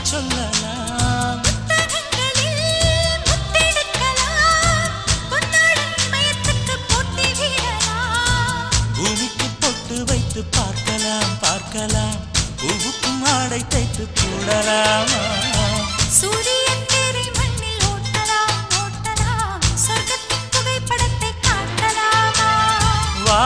சொல்லலாம் பூமிக்கு பொட்டு வைத்து பார்க்கலாம் பார்க்கலாம் பூவுக்கும் ஆடை தைத்து போடலாமா சூரியன் தேரை மண்ணில் ஓட்டலாம் ஓட்டலாம் சொர்க்கத்தின் புகைப்படத்தை காட்டலாமா வா